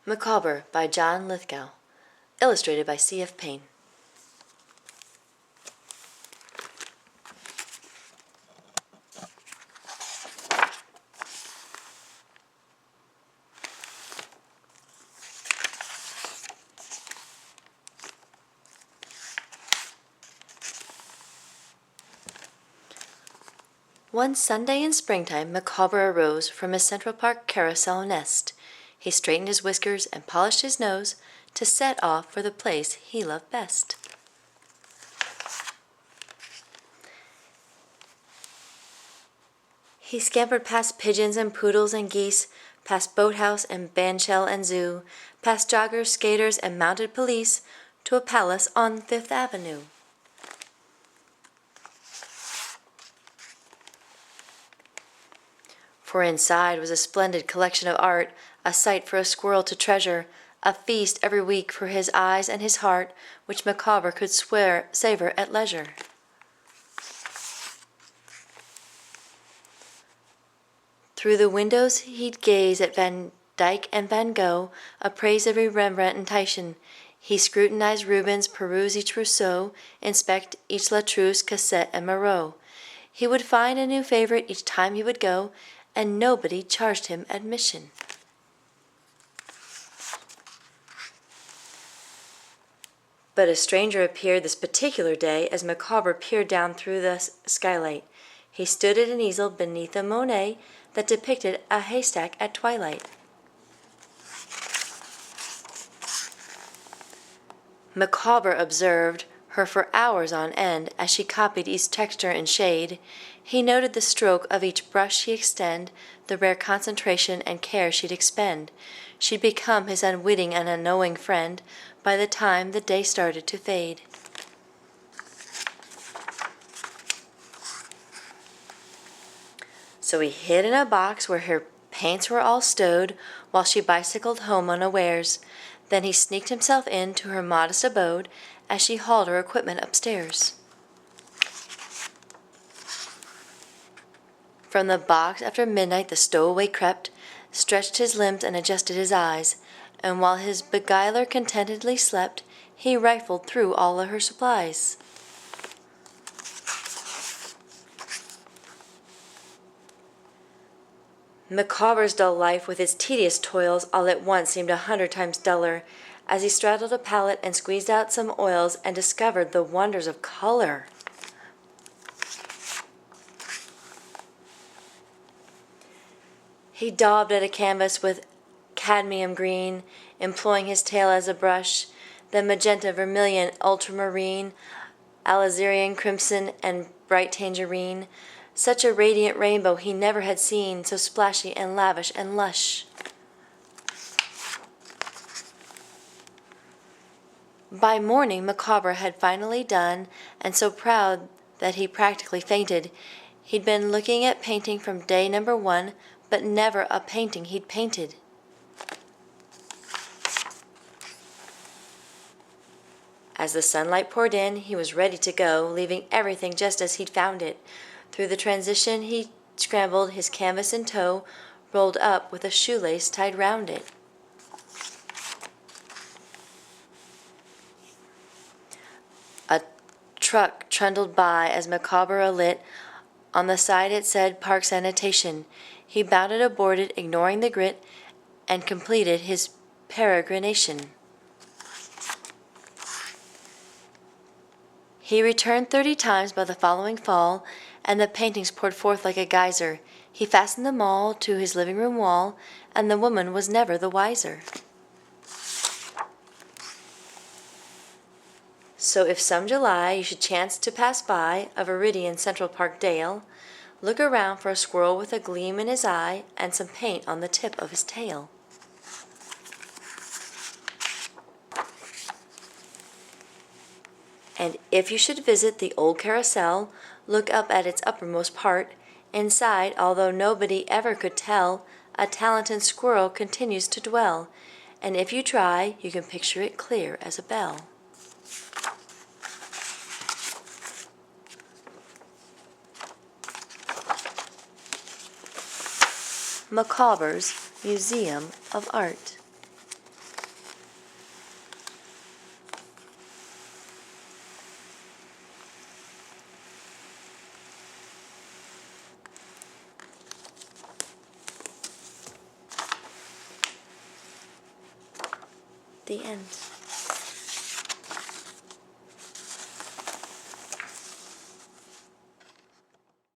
Micawber by John Lithgow. Illustrated by C.F. Payne. One Sunday in springtime, Micawber arose from his Central Park carousel nest. He straightened his whiskers and polished his nose to set off for the place he loved best. He scampered past pigeons and poodles and geese, past boathouse and bandshell and zoo, past joggers, skaters, and mounted police, to a palace on Fifth Avenue. For inside was a splendid collection of art, a sight for a squirrel to treasure, a feast every week for his eyes and his heart, which Micawber could savor at leisure. Through the windows he'd gaze at Van Dyck and Van Gogh, appraise every Rembrandt and Titian. He scrutinized Rubens, peruse each Rousseau, inspect each Latrousse, Cassette, and Marot. He would find a new favorite each time he would go, and nobody charged him admission. But a stranger appeared this particular day as Micawber peered down through the skylight. He stood at an easel beneath a Monet that depicted a haystack at twilight. Micawber observed her for hours on end as she copied each texture and shade. He noted the stroke of each brush she'd extend, the rare concentration and care she'd expend. She'd become his unwitting and unknowing friend by the time the day started to fade. So he hid in a box where her paints were all stowed while she bicycled home unawares. Then he sneaked himself into her modest abode as she hauled her equipment upstairs. From the box after midnight the stowaway crept, stretched his limbs and adjusted his eyes, and while his beguiler contentedly slept, he rifled through all of her supplies. Micawber's dull life with its tedious toils all at once seemed 100 times duller, as he straddled a palette and squeezed out some oils and discovered the wonders of color. He daubed at a canvas with cadmium green, employing his tail as a brush, then magenta, vermilion, ultramarine, alizarin, crimson, and bright tangerine. Such a radiant rainbow he never had seen, so splashy and lavish and lush. By morning Micawber had finally done, and so proud that he practically fainted. He'd been looking at painting from day number 1, but never a painting he'd painted. As the sunlight poured in, he was ready to go, leaving everything just as he'd found it. Through the transition he scrambled, his canvas in tow, rolled up with a shoelace tied round it. A truck trundled by as Micawber alit. On the side it said Park Sanitation. He bounded aboard it, ignoring the grit, and completed his peregrination. He returned 30 times by the following fall, and the paintings poured forth like a geyser. He fastened them all to his living room wall, and the woman was never the wiser. So if some July you should chance to pass by a Viridian Central Park dale, look around for a squirrel with a gleam in his eye and some paint on the tip of his tail. And if you should visit the old carousel, look up at its uppermost part. Inside, although nobody ever could tell, a talented squirrel continues to dwell, and if you try, you can picture it clear as a bell. Micawber's Museum of Art. The end.